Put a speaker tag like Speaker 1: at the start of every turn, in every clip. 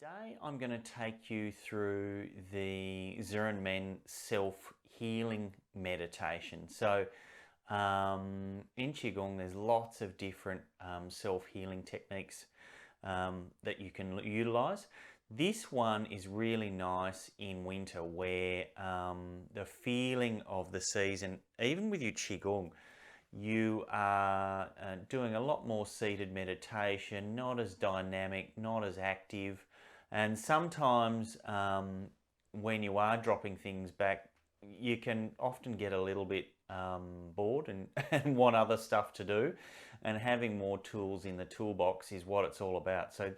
Speaker 1: Today I'm going to take you through the Ziranmen self-healing meditation. So in Qigong there's lots of different self-healing techniques that you can utilize. This one is really nice in winter where the feeling of the season, even with your Qigong, you are doing a lot more seated meditation, not as dynamic, not as active. And sometimes when you are dropping things back, you can often get a little bit bored and want other stuff to do. And having more tools in the toolbox is what it's all about. So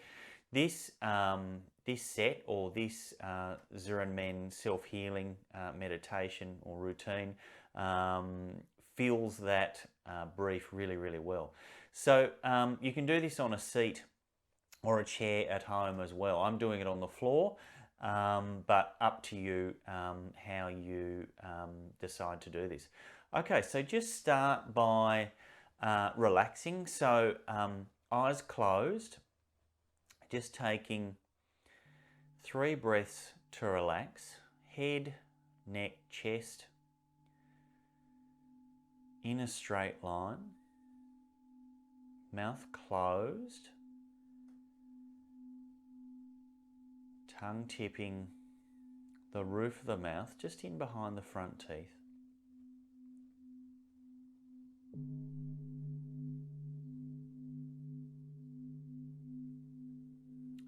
Speaker 1: this set or this Ziranmen self-healing meditation or routine fills that brief really, really well. So you can do this on a seat or a chair at home as well. I'm doing it on the floor, but up to you how you decide to do this. Okay, so just start by relaxing. So eyes closed, just taking 3 breaths to relax. Head, neck, chest in a straight line, mouth closed, tongue tipping the roof of the mouth just in behind the front teeth.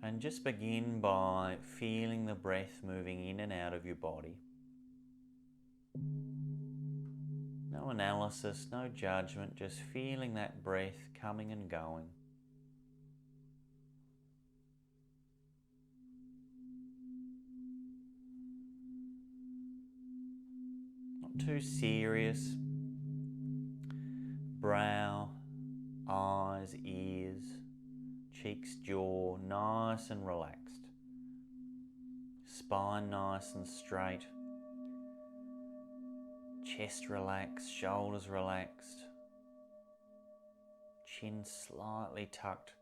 Speaker 1: And just begin by feeling the breath moving in and out of your body. No analysis, no judgment, just feeling that breath coming and going. Not too serious. Brow, eyes, ears, cheeks, jaw, nice and relaxed. Spine nice and straight. Chest relaxed, shoulders relaxed. Chin slightly tucked,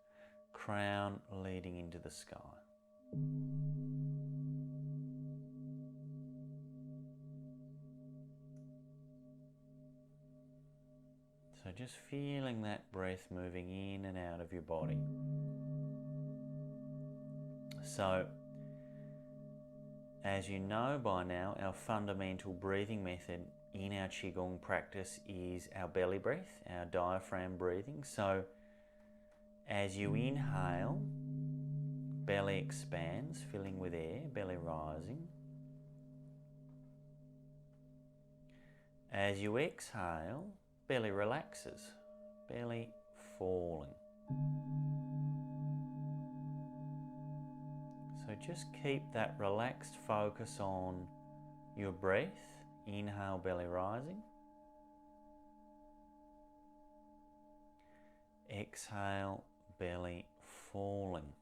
Speaker 1: crown leading into the sky. So just feeling that breath moving in and out of your body. So, as you know by now, our fundamental breathing method in our Qigong practice is our belly breath, our diaphragm breathing. So, as you inhale, belly expands, filling with air, belly rising. As you exhale, belly relaxes, belly falling. So just keep that relaxed focus on your breath. Inhale, belly rising. Exhale, belly falling.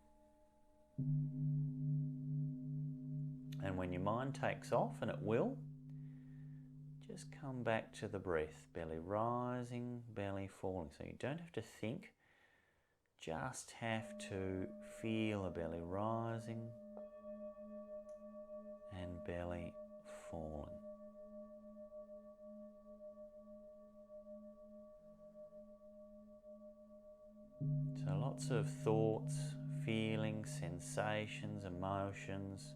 Speaker 1: And when your mind takes off, and it will, just come back to the breath. Belly rising, belly falling. So you don't have to think, just have to feel the belly rising and belly falling. So lots of thoughts, feelings, sensations, emotions,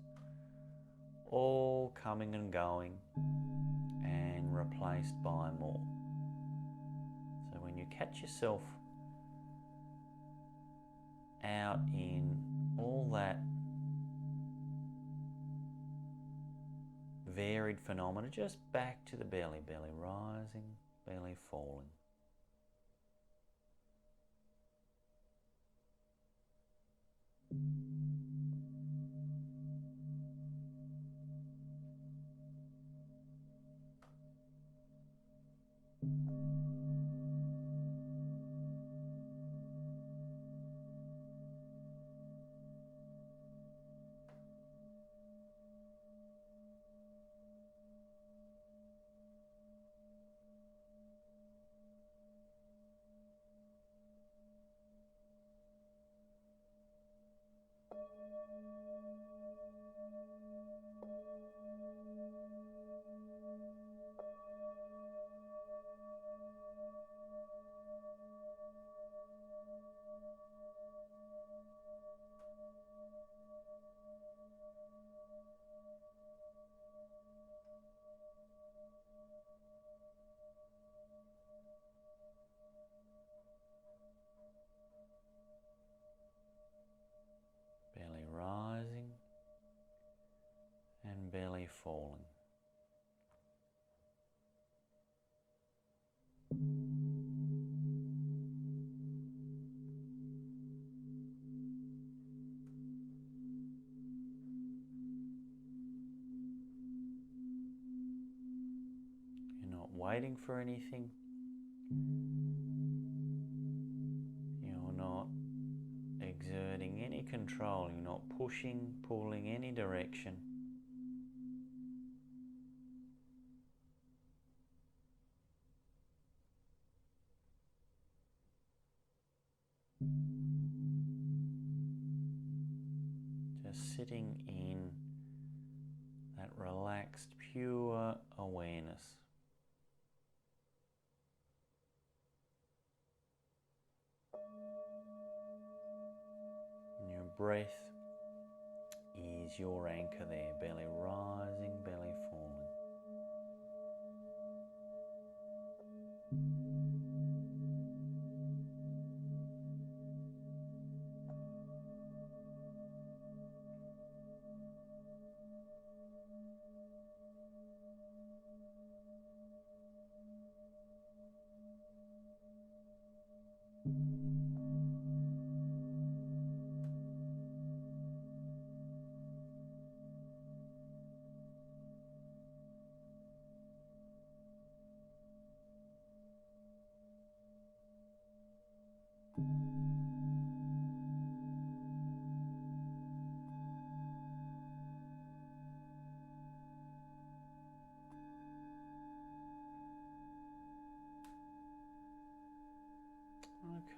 Speaker 1: all coming and going and replaced by more. So when you catch yourself out in all that varied phenomena, just back to the belly, belly rising, belly falling. rising and belly falling. You're not waiting for anything. You're not exerting any control. You're not pushing, pulling any direction. Just sitting in that relaxed, pure awareness. And your breath is your anchor there, belly rising, belly falling.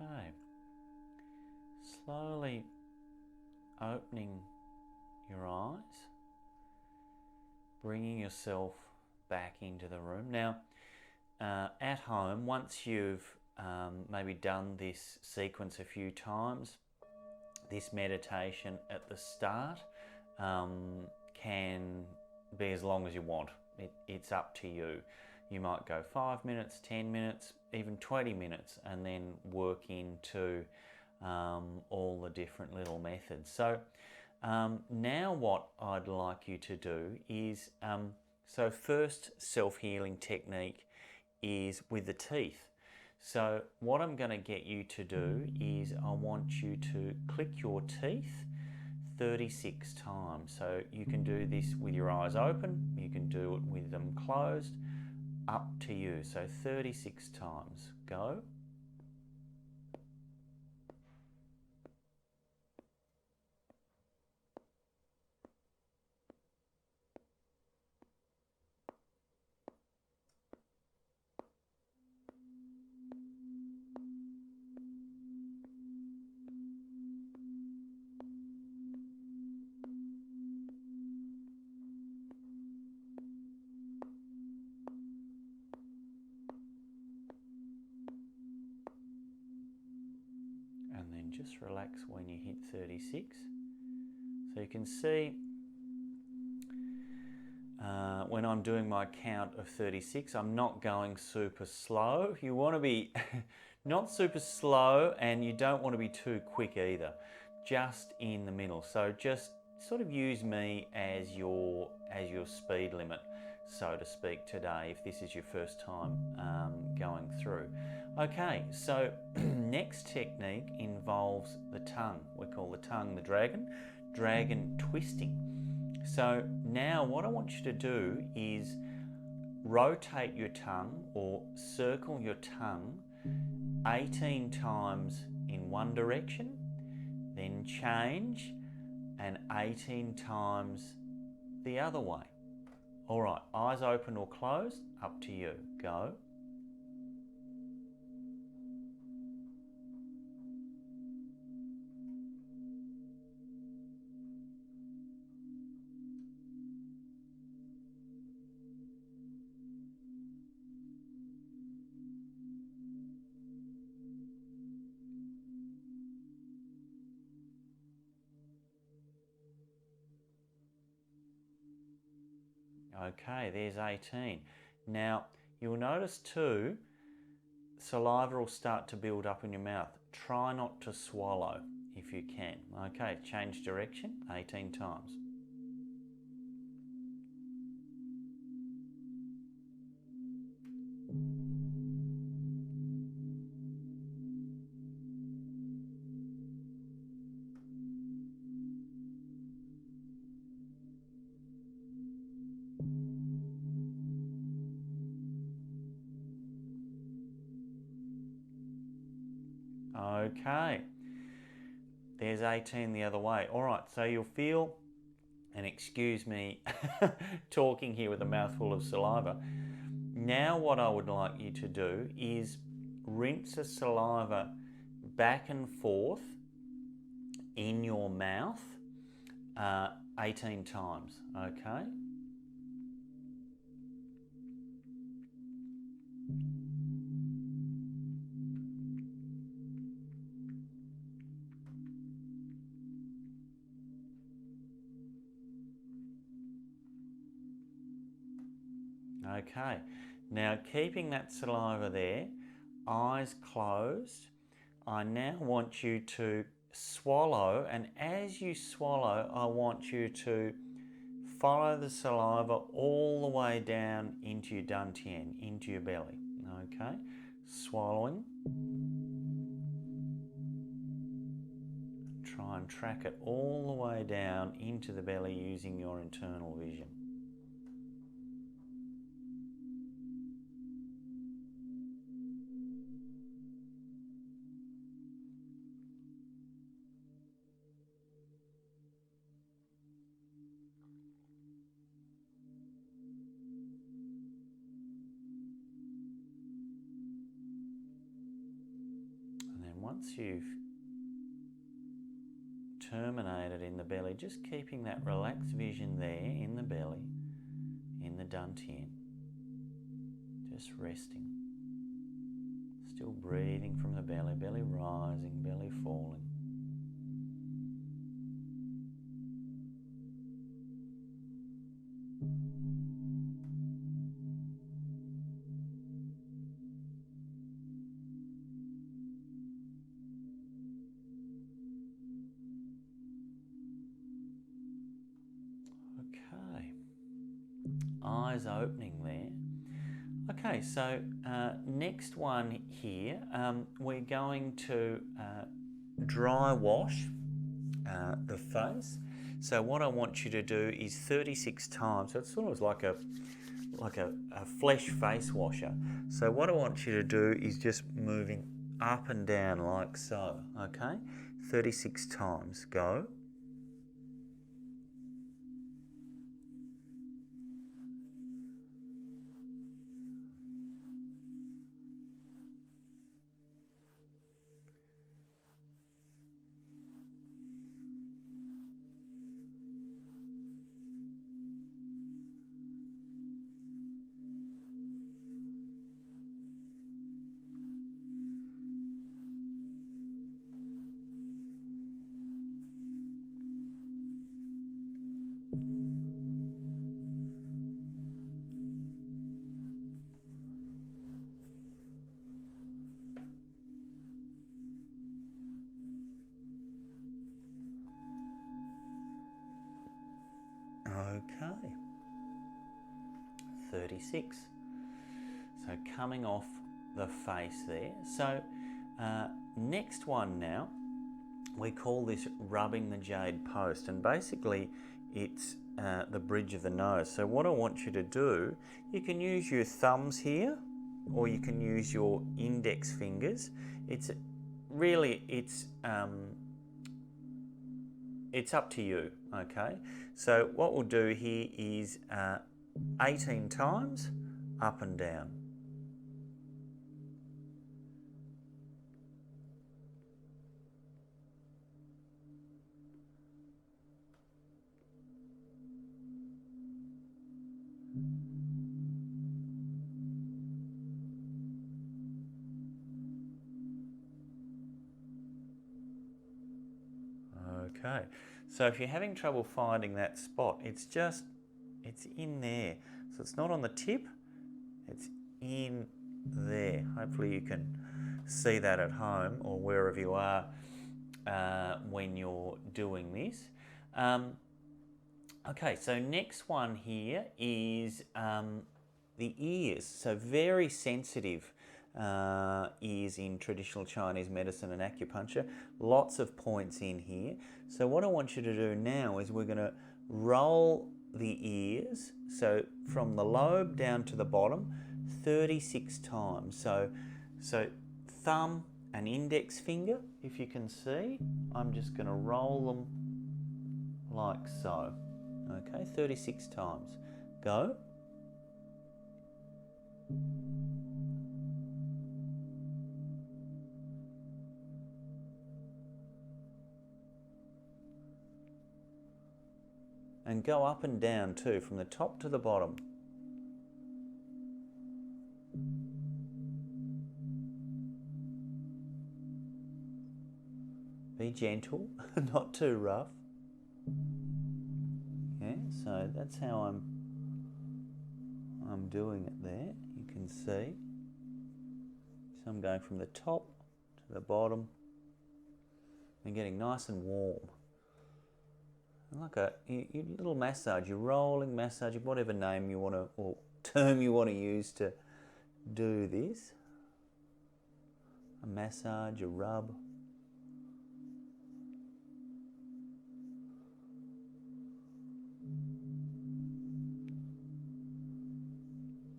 Speaker 1: Okay, slowly opening your eyes, bringing yourself back into the room. Now, at home, once you've maybe done this sequence a few times, this meditation at the start can be as long as you want. It's up to you. You might go 5 minutes, 10 minutes, even 20 minutes, and then work into all the different little methods. So now what I'd like you to do is, so first self-healing technique is with the teeth. So what I'm going to get you to do is I want you to click your teeth 36 times. So you can do this with your eyes open, you can do it with them closed, up to you. So 36 times. Go. And then just relax when you hit 36. So you can see when I'm doing my count of 36, I'm not going super slow. You want to be not super slow, and you don't want to be too quick either. Just in the middle. So just sort of use me as your speed limit, so to speak, today, if this is your first time going through. Okay, so next technique involves the tongue. We call the tongue the dragon twisting. So now what I want you to do is rotate your tongue or circle your tongue 18 times in one direction, then change and 18 times the other way. All right, eyes open or closed, up to you. Go. Okay, there's 18. Now, you'll notice too, saliva will start to build up in your mouth. Try not to swallow. if you can. Okay, change direction 18 times. Okay, there's 18 the other way. All right, so you'll feel, and excuse me talking here with a mouthful of saliva. Now what I would like you to do is rinse the saliva back and forth in your mouth 18 times, okay? Okay, now keeping that saliva there, eyes closed, I now want you to swallow, and as you swallow, I want you to follow the saliva all the way down into your dantian, into your belly. Okay, swallowing. Try and track it all the way down into the belly using your internal vision. And then once you've terminated in the belly, just keeping that relaxed vision there in the belly, in the dantian, just resting, still breathing from the belly, belly rising, belly falling. Eyes opening there. Okay, so next one here, we're going to dry wash the face. So what I want you to do is 36 times. So it's sort of like a flesh face washer. So what I want you to do is just moving up and down like so. Okay, 36 times. Go. Okay, 36. So coming off the face there. So next one now, we call this rubbing the jade post, and basically it's the bridge of the nose. So what I want you to do, you can use your thumbs here, or you can use your index fingers. It's up to you, okay? So what we'll do here is 18 times up and down. Okay, so if you're having trouble finding that spot, it's in there. So it's not on the tip, it's in there. Hopefully you can see that at home or wherever you are. when you're doing this. Okay, so next one here is the ears. So very sensitive ears in traditional Chinese medicine and acupuncture. Lots of points in here. So what I want you to do now is we're going to roll the ears, so from the lobe down to the bottom, 36 times. So thumb and index finger, if you can see, I'm just going to roll them like so. Okay, 36 times. Go. And go up and down too, from the top to the bottom. Be gentle, not too rough. Yeah, so that's how I'm doing it there. You can see. So I'm going from the top to the bottom and getting nice and warm. Like a little massage, you're rolling, massaging, whatever name you want to, or term you want to use to do this. A massage, a rub.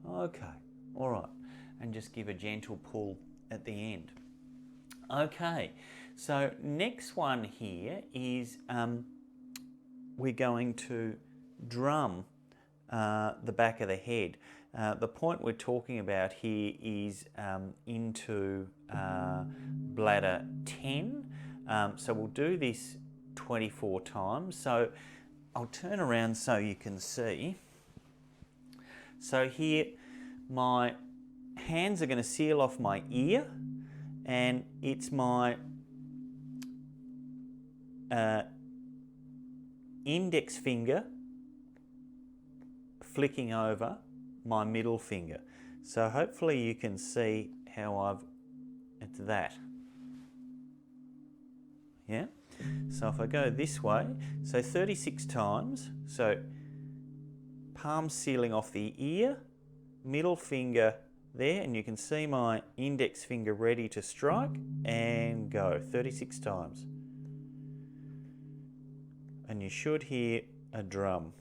Speaker 1: Okay, all right, and just give a gentle pull at the end. Okay, so next one here is we're going to drum the back of the head. The point we're talking about here is into bladder 10. So we'll do this 24 times. So I'll turn around so you can see. So here, my hands are going to seal off my ear, and it's my index finger flicking over my middle finger. So hopefully you can see how it's that. Yeah? So if I go this way, so 36 times, so palm sealing off the ear, middle finger there, and you can see my index finger ready to strike, and go 36 times. And you should hear a drum.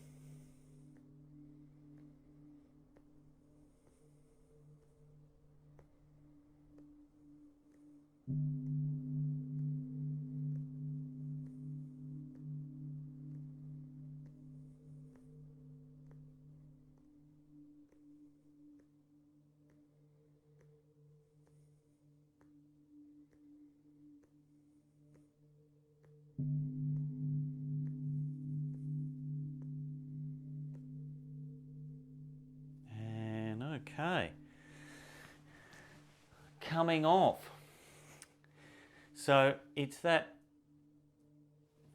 Speaker 1: And okay, coming off. So it's that,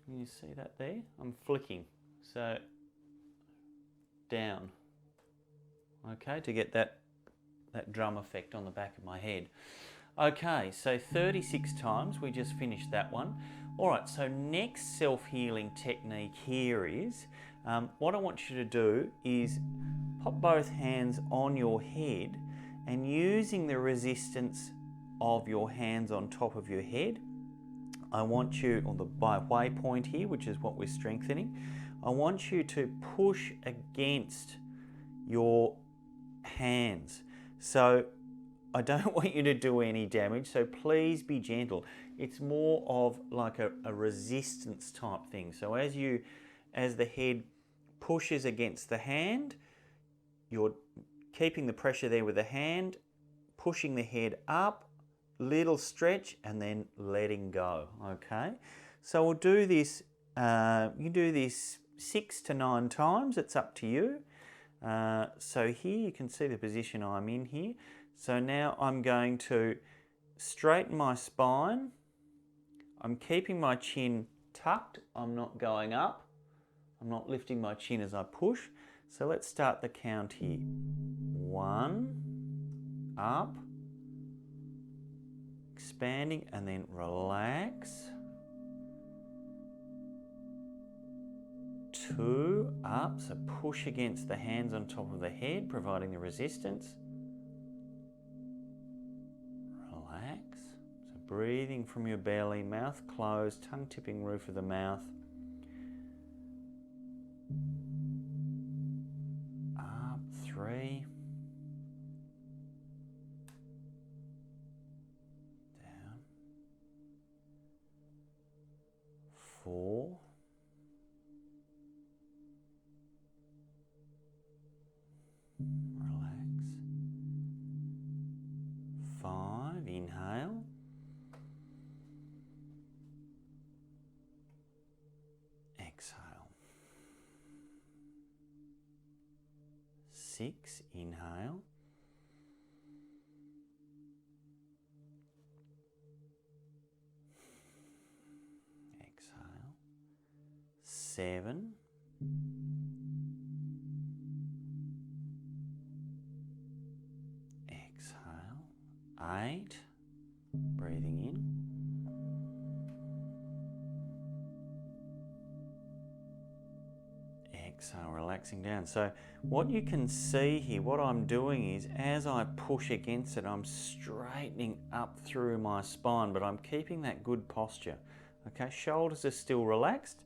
Speaker 1: can you see that there? I'm flicking, so down, okay, to get that drum effect on the back of my head. Okay, so 36 times, we just finished that one. All right, so next self-healing technique here is, what I want you to do is pop both hands on your head, and using the resistance of your hands on top of your head, I want you, on the by waypoint here, which is what we're strengthening, I want you to push against your hands. So I don't want you to do any damage, so please be gentle. It's more of like a resistance type thing. So as the head pushes against the hand, you're keeping the pressure there with the hand, pushing the head up, little stretch, and then letting go, okay? So we'll do this, you do this 6 to 9 times, it's up to you. So here you can see the position I'm in here. So now I'm going to straighten my spine. I'm keeping my chin tucked. I'm not going up. I'm not lifting my chin as I push. So let's start the count here. 1, up, expanding, and then relax. 2, up. So push against the hands on top of the head, providing the resistance. Relax. So breathing from your belly, mouth closed, tongue tipping roof of the mouth. Up, 3. Down. 4. Relax. 5, inhale. Exhale. 6, inhale. Exhale. 7. Exhale. 8. Breathing in. Exhale, relaxing down. So what you can see here, what I'm doing is as I push against it, I'm straightening up through my spine, but I'm keeping that good posture. Okay, shoulders are still relaxed.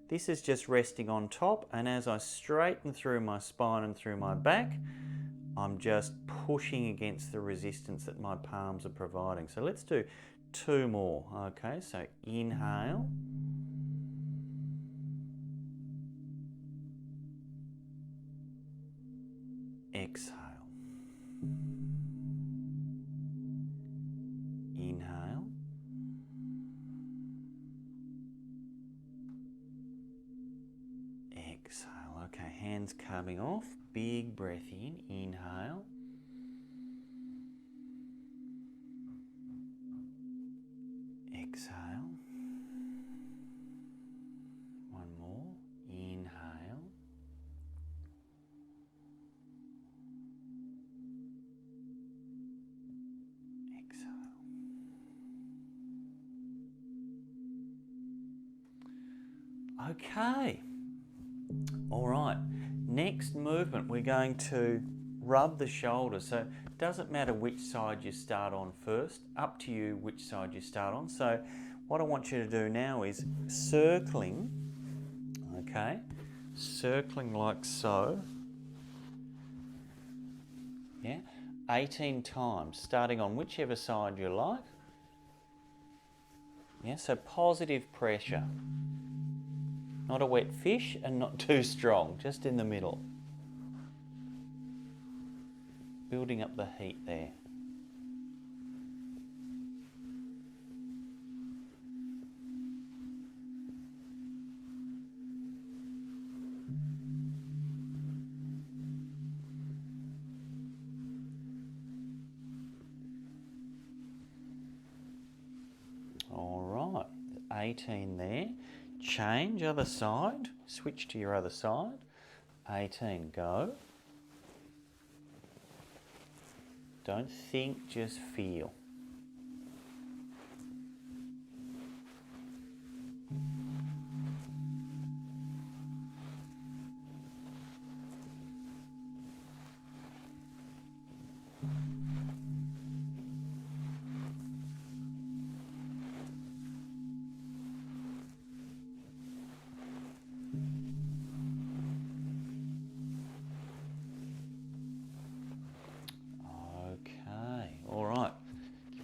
Speaker 1: This is just resting on top, and as I straighten through my spine and through my back, I'm just pushing against the resistance that my palms are providing. So let's do 2 more. Okay, so inhale. Exhale. Inhale. Exhale. Okay, hands coming off. Big breath in. Inhale. Exhale. 1 more. Inhale. Exhale. Okay. All right. Next movement, we're going to rub the shoulders. So it doesn't matter which side you start on first, up to you which side you start on. So what I want you to do now is circling, okay, circling like so, yeah, 18 times, starting on whichever side you like. Yeah, so positive pressure. Not a wet fish and not too strong, just in the middle. Building up the heat there. All right, 18 there. Change other side, switch to your other side. 18, go. Don't think, just feel.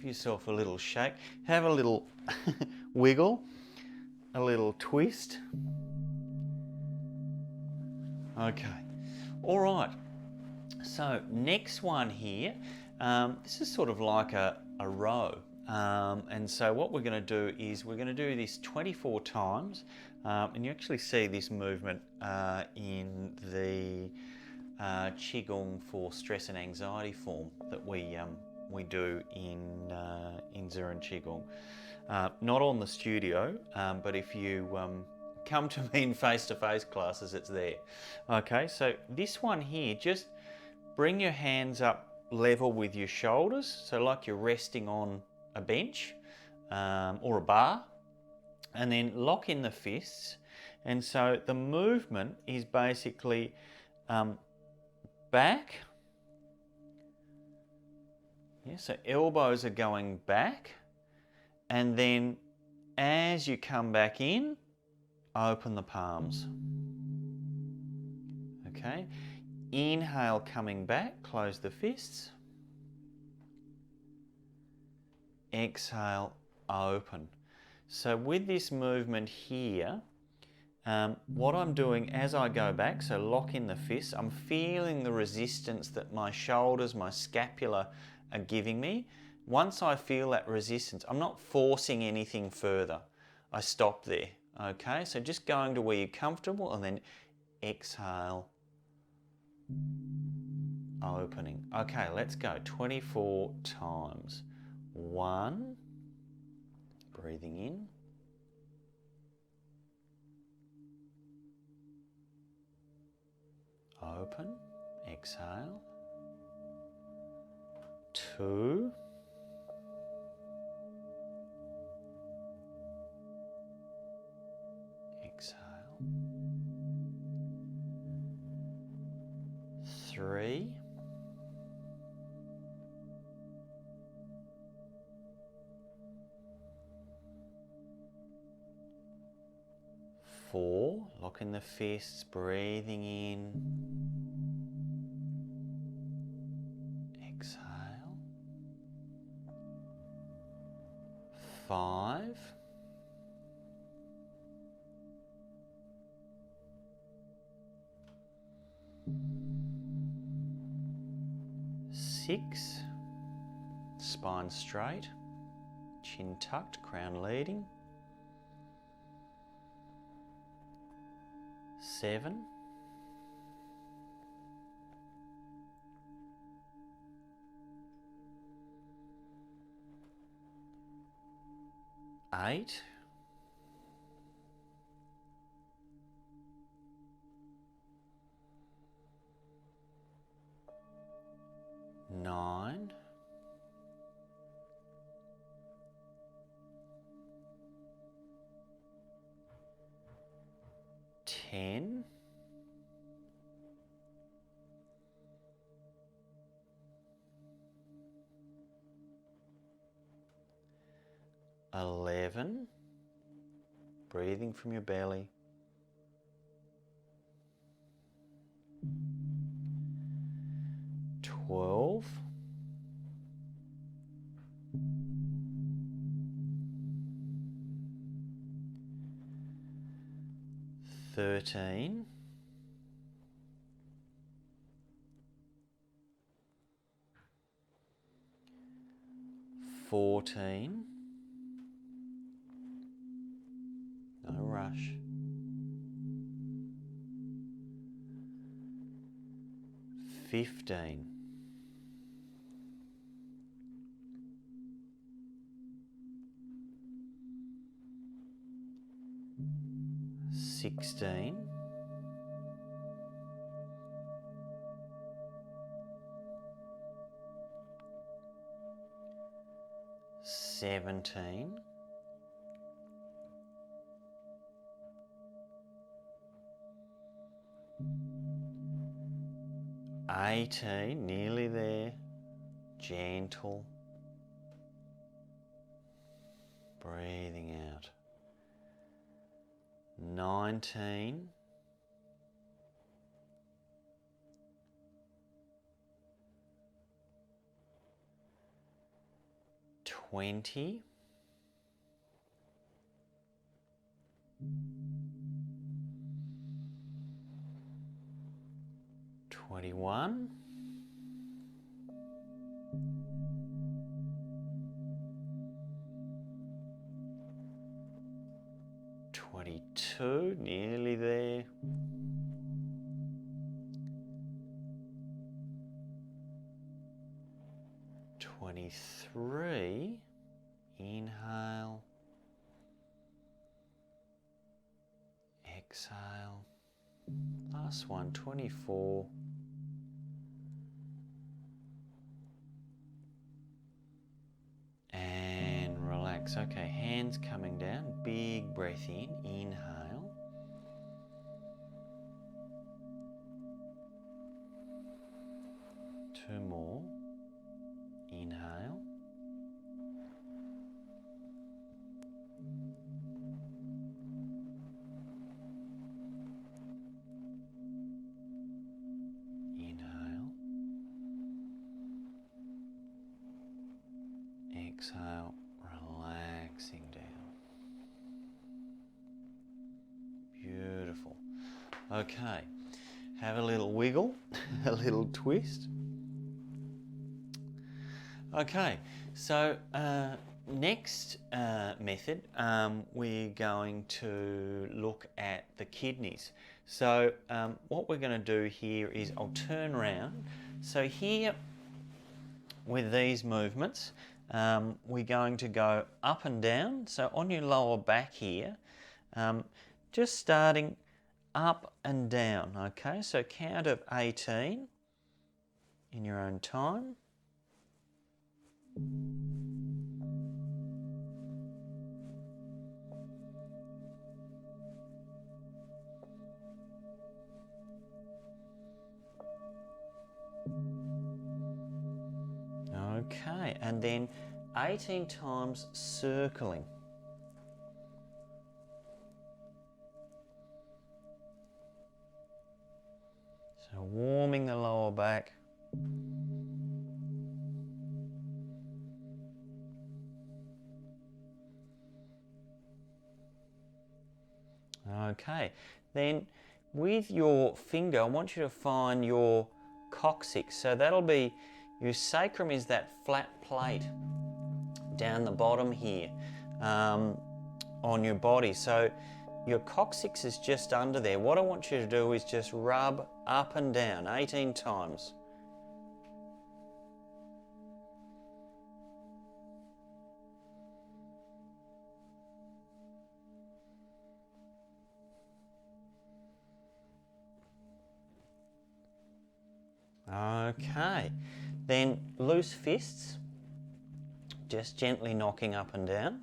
Speaker 1: Yourself a little shake, have a little wiggle, a little twist. Okay, all right, so next one here, this is sort of like a row, and so what we're going to do is we're going to do this 24 times, and you actually see this movement in the Qigong for stress and anxiety form that we do in Ziran Qigong. Not on the studio, but if you come to me in face-to-face classes, it's there. Okay, so this one here, just bring your hands up level with your shoulders, so like you're resting on a bench or a bar, and then lock in the fists. And so the movement is basically back. Yeah, so elbows are going back, and then as you come back in, open the palms. Okay, inhale coming back, close the fists. Exhale, open. So with this movement here, what I'm doing as I go back, so lock in the fists, I'm feeling the resistance that my shoulders, my scapula are giving me. Once I feel that resistance, I'm not forcing anything further. I stop there. Okay, so just going to where you're comfortable and then exhale, opening. Okay, let's go. 24 times. 1, breathing in. Open, exhale. 2. Exhale. 3. 4, lock in the fists, breathing in. Exhale. 5. 6, spine straight, chin tucked, crown leading. 7. 8. 9. 10. 11. Breathing from your belly. 12. 13. 14. No rush. 15. 16. 17. 18, nearly there, gentle, breathing out. 19. 20. 21. 22, nearly there. 23, inhale, exhale. Last one, 24. And relax. Okay, hands coming down, big breath in, inhale. Okay, have a little wiggle, a little twist. Okay, so next method, we're going to look at the kidneys. So what we're going to do here is I'll turn around. So here, with these movements, we're going to go up and down. So on your lower back here, just starting up and down, okay? So count of 18 in your own time. Okay, and then 18 times circling. So warming the lower back. Okay, then with your finger, I want you to find your coccyx. So that'll be, your sacrum is that flat plate down the bottom here on your body. So your coccyx is just under there. What I want you to do is just rub up and down 18 times. Okay, then loose fists, just gently knocking up and down.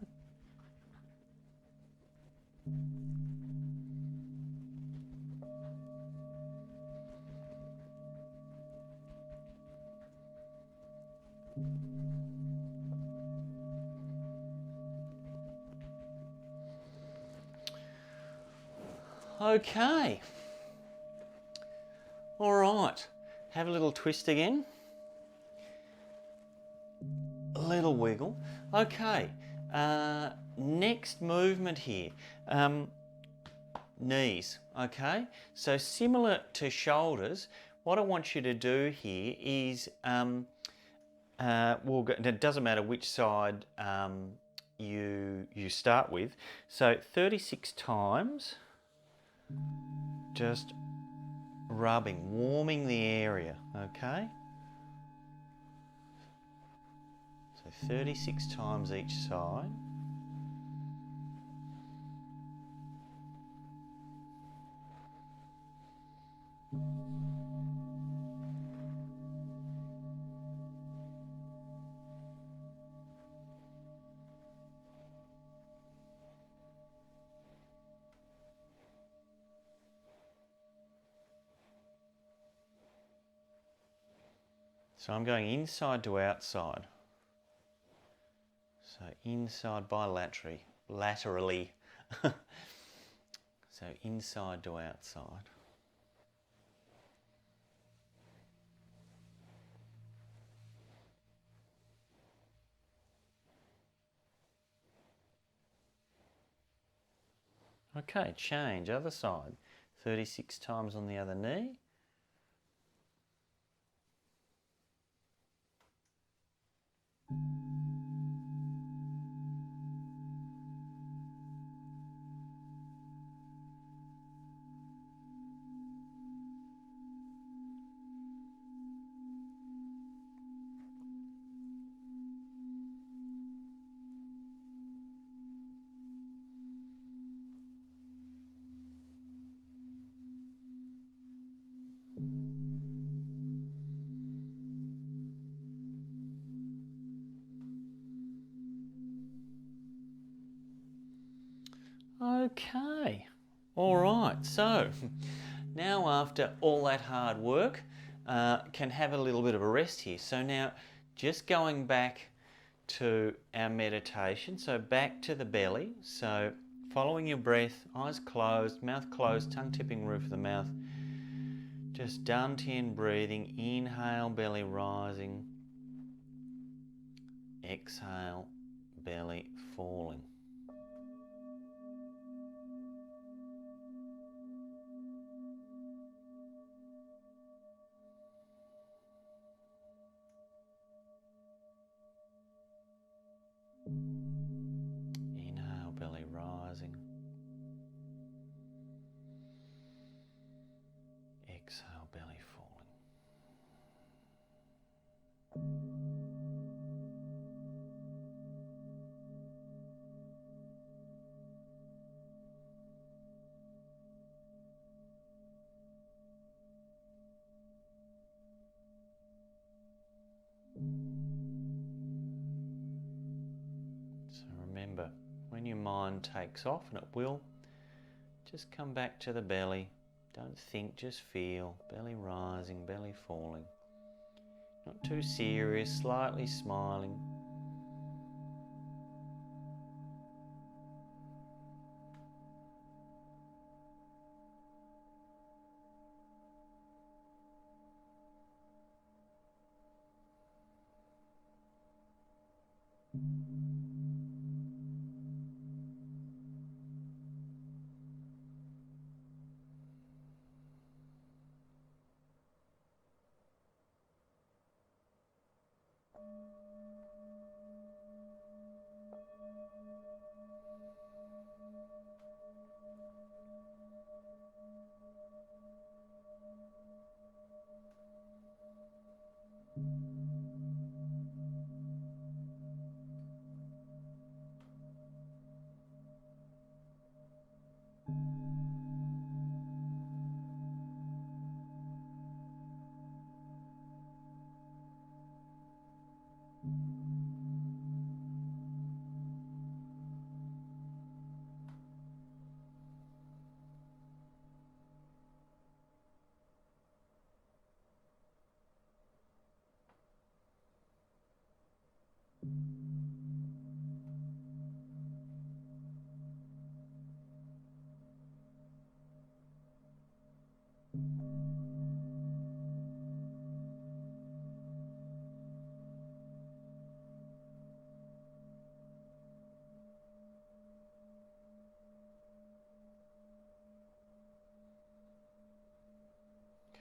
Speaker 1: Okay, all right, have a little twist again, a little wiggle. Okay, next movement here, knees, okay? So similar to shoulders, what I want you to do here is, it doesn't matter which side you start with, so 36 times, just rubbing, warming the area, okay? So 36 times each side. So I'm going inside to outside. So inside laterally. So inside to outside. Okay, change, other side. 36 times on the other knee. Okay, all right, so now after all that hard work, can have a little bit of a rest here. So now just going back to our meditation, so back to the belly, so following your breath, eyes closed, mouth closed, tongue tipping roof of the mouth, just Dantian breathing, inhale, belly rising, exhale, belly falling. rising. Exhale, belly falling. So remember, when your mind takes off, and it will, just come back to the belly. Don't think, just feel. Belly rising, belly falling. Not too serious, slightly smiling.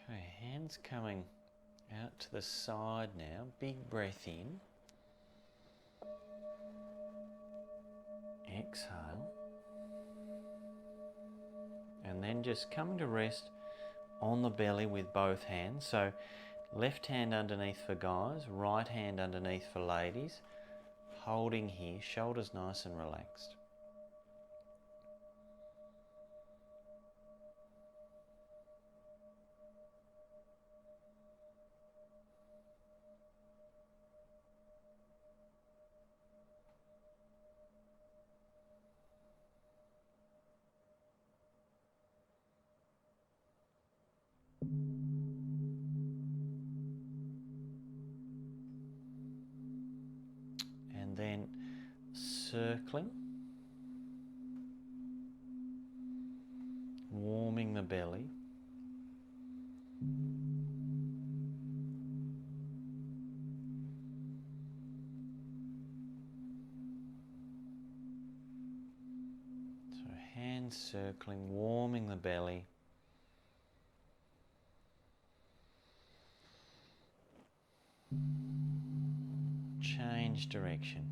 Speaker 1: Okay, hands coming out to the side now. Big breath in. Exhale. And then just coming to rest on the belly with both hands. So left hand underneath for guys, right hand underneath for ladies. Holding here, shoulders nice and relaxed. And then circling, warming the belly. So hands circling, warming the belly. Change direction,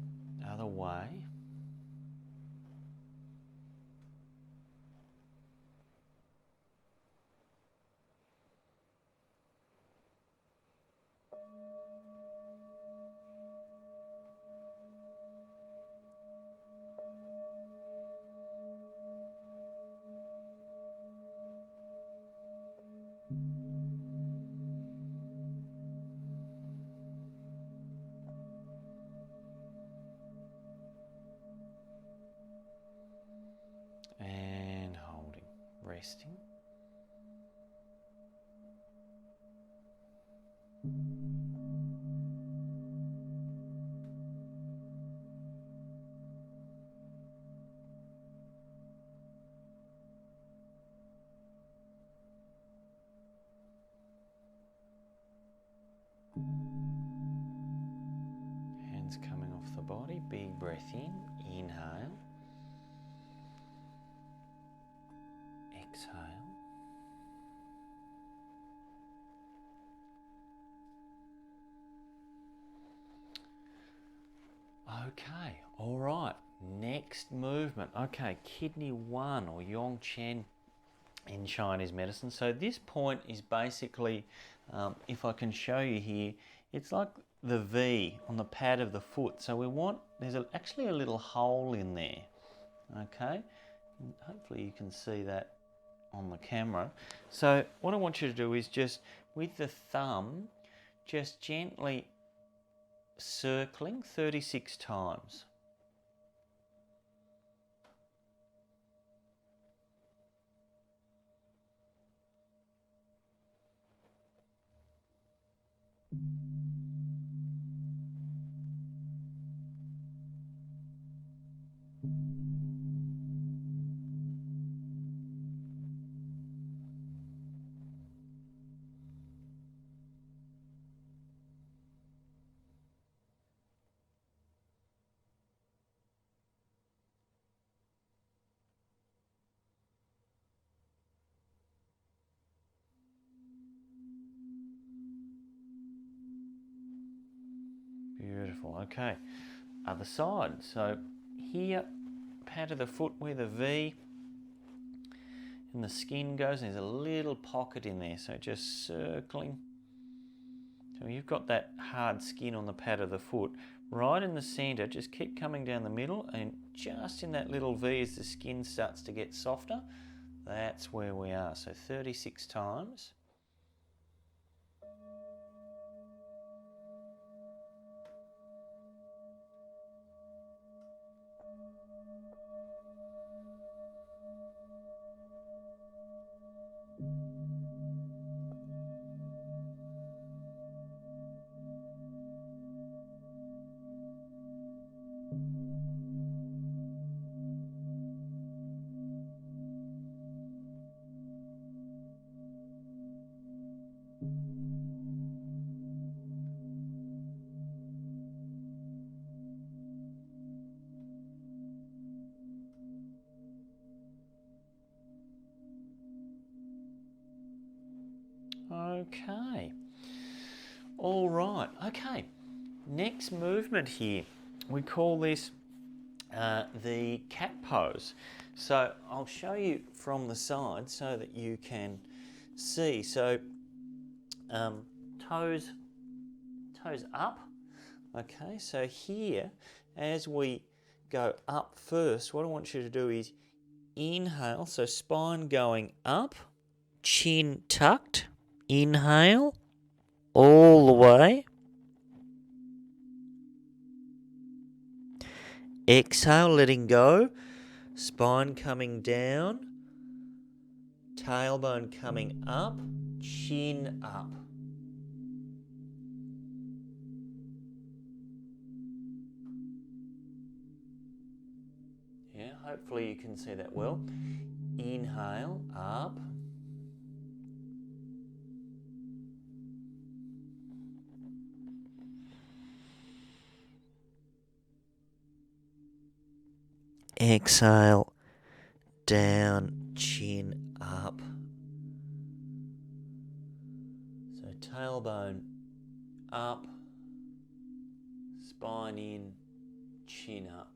Speaker 1: other way. And holding, resting. Hands coming off the body, big breath in, inhale. Exhale. Okay, all right. next movement. Okay, kidney 1 or Yong Chen in Chinese medicine. So this point is basically, if I can show you here, it's like the V on the pad of the foot. So we want, there's actually a little hole in there. Okay, hopefully you can see that on the camera. So what I want you to do is just with the thumb, just gently circling 36 times. Beautiful. Okay, other side. So here, pad of the foot where the V and the skin goes, and there's a little pocket in there. So just circling. So you've got that hard skin on the pad of the foot. Right in the centre, just keep coming down the middle, and just in that little V as the skin starts to get softer, that's where we are. So 36 times. Okay. All right. Okay. Next movement here. We call this the cat pose. So I'll show you from the side so that you can see. So toes up. Okay. So here, as we go up first, what I want you to do is inhale. So spine going up, chin tucked. Inhale all the way. Exhale, letting go. Spine coming down. Tailbone coming up. Chin up. Yeah, hopefully you can see that well. Inhale, up. Exhale, down, chin up. So tailbone up, spine in, chin up.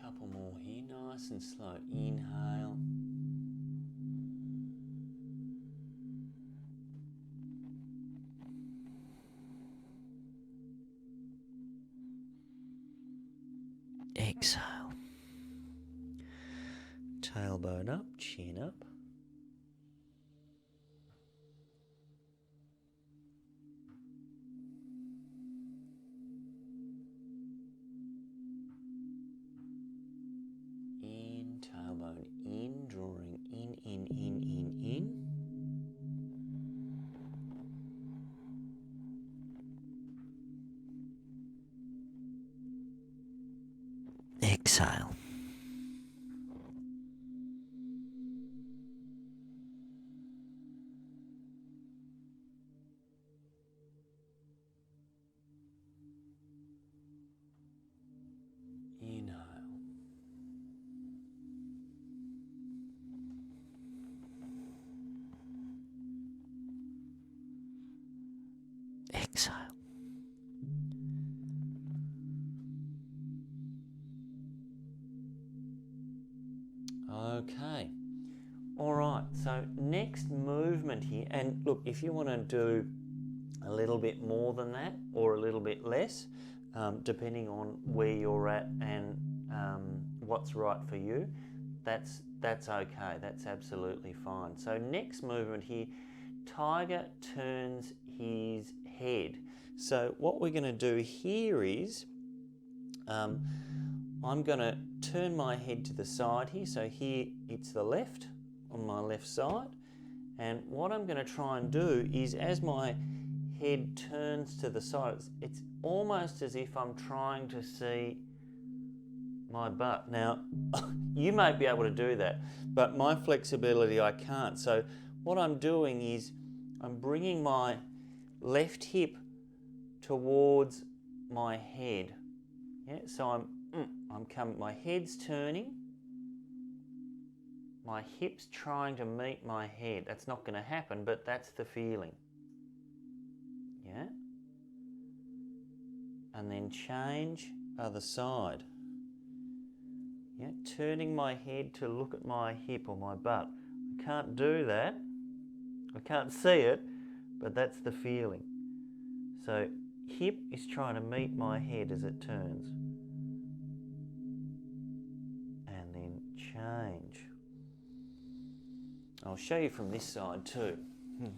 Speaker 1: Couple more here, nice and slow. Inhale. Exhale. Tailbone up, chin up. In, tailbone in, drawing in. Exhale. Inhale. Exhale. Okay. All right, so next movement here, and look, if you want to do a little bit more than that or a little bit less, depending on where you're at and what's right for you, that's okay. That's absolutely fine. So next movement here, tiger turns his head. So what we're going to do here is I'm going to turn my head to the side here. So here it's the left, on my left side. And what I'm going to try and do is, as my head turns to the side, it's almost as if I'm trying to see my butt. Now, you may be able to do that, but my flexibility, I can't. So what I'm doing is I'm bringing my left hip towards my head. Yeah, so I'm coming, my head's turning, my hip's trying to meet my head. That's not going to happen, but that's the feeling. Yeah? And then change other side. Yeah, turning my head to look at my hip or my butt. I can't do that. I can't see it, but that's the feeling. So hip is trying to meet my head as it turns. And then change. I'll show you from this side too.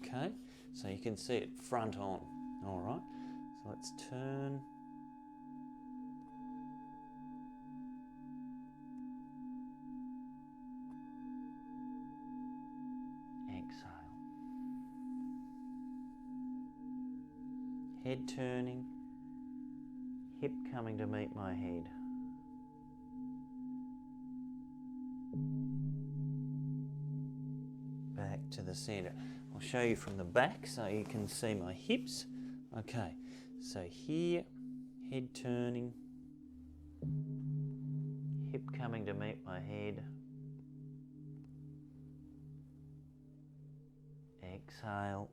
Speaker 1: Okay, so you can see it front on. All right, so let's turn. Exhale. Head turning, hip coming to meet my head. Back to the centre. I'll show you from the back so you can see my hips. Okay, so here, head turning, hip coming to meet my head. Exhale.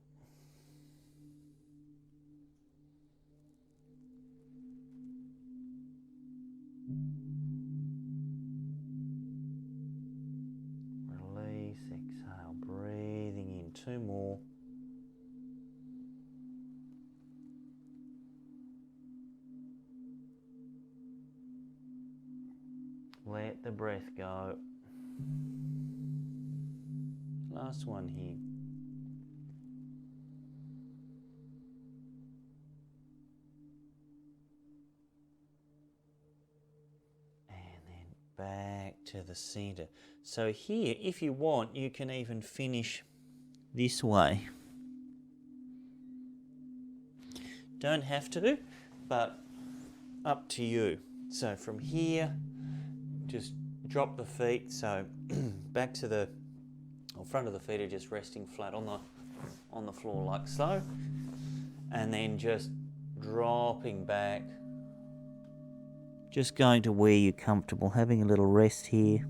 Speaker 1: Release, exhale, breathing in. Two more. Let the breath go. Last one here. And then back to the centre. So here, if you want, you can even finish this way. Don't have to, but up to you. So from here, just drop the feet. So back to the front of the feet are just resting flat on the floor like so, and then just dropping back, just going to where you're comfortable, having a little rest here.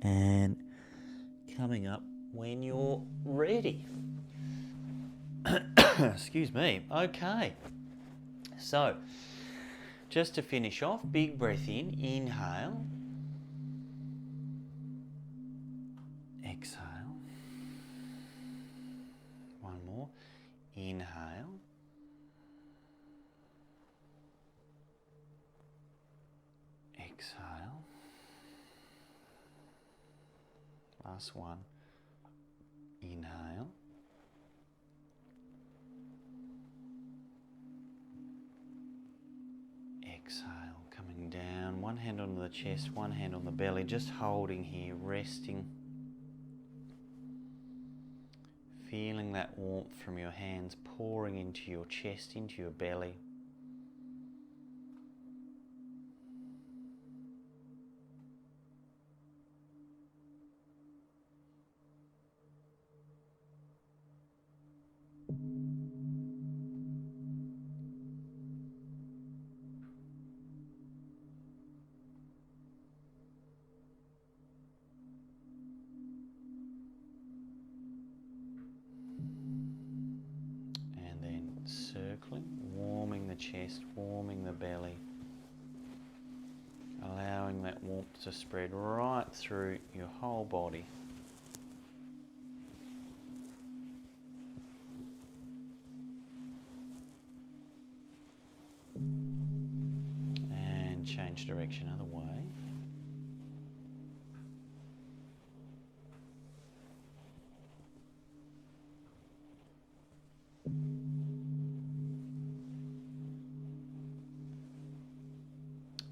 Speaker 1: And coming up when you're ready. Excuse me. Okay. So, just to finish off, big breath in, inhale. Exhale. One more. Inhale. Exhale. Last one. Inhale. Exhale, coming down, one hand on the chest, one hand on the belly, just holding here, resting. Feeling that warmth from your hands pouring into your chest, into your belly. chest, warming the belly, allowing that warmth to spread right through your whole body. And change direction other way.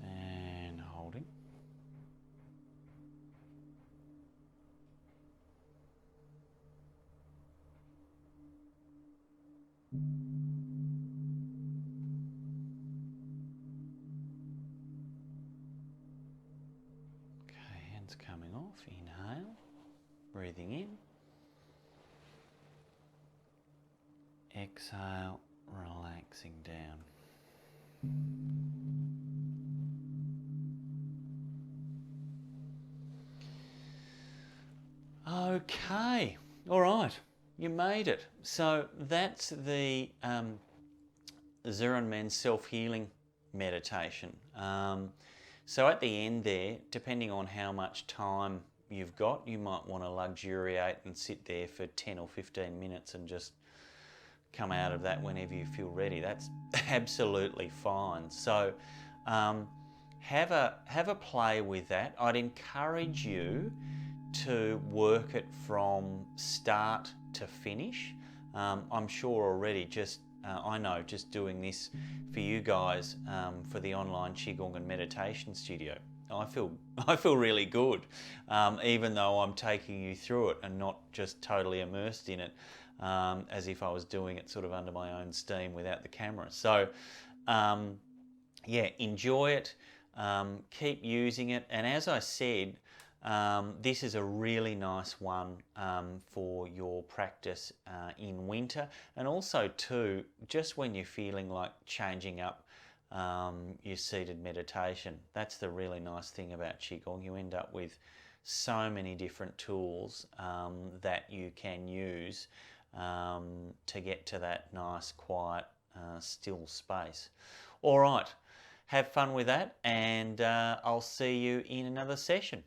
Speaker 1: And holding. Okay, hands coming off. Inhale, breathing in. Exhale, relaxing down. Okay, all right, you made it. So that's the Ziranmen self-healing meditation. So at the end there, depending on how much time you've got, you might want to luxuriate and sit there for 10 or 15 minutes and just come out of that whenever you feel ready. That's absolutely fine. So have a play with that. I'd encourage you to work it from start to finish. I'm sure already I know just doing this for you guys for the online Qigong and meditation studio, I feel really good, even though I'm taking you through it and not just totally immersed in it, as if I was doing it sort of under my own steam without the camera. So yeah, enjoy it, keep using it, and as I said, this is a really nice one for your practice in winter, and also too, just when you're feeling like changing up your seated meditation. That's the really nice thing about Qigong. You end up with so many different tools that you can use to get to that nice, quiet, still space. All right, have fun with that, and I'll see you in another session.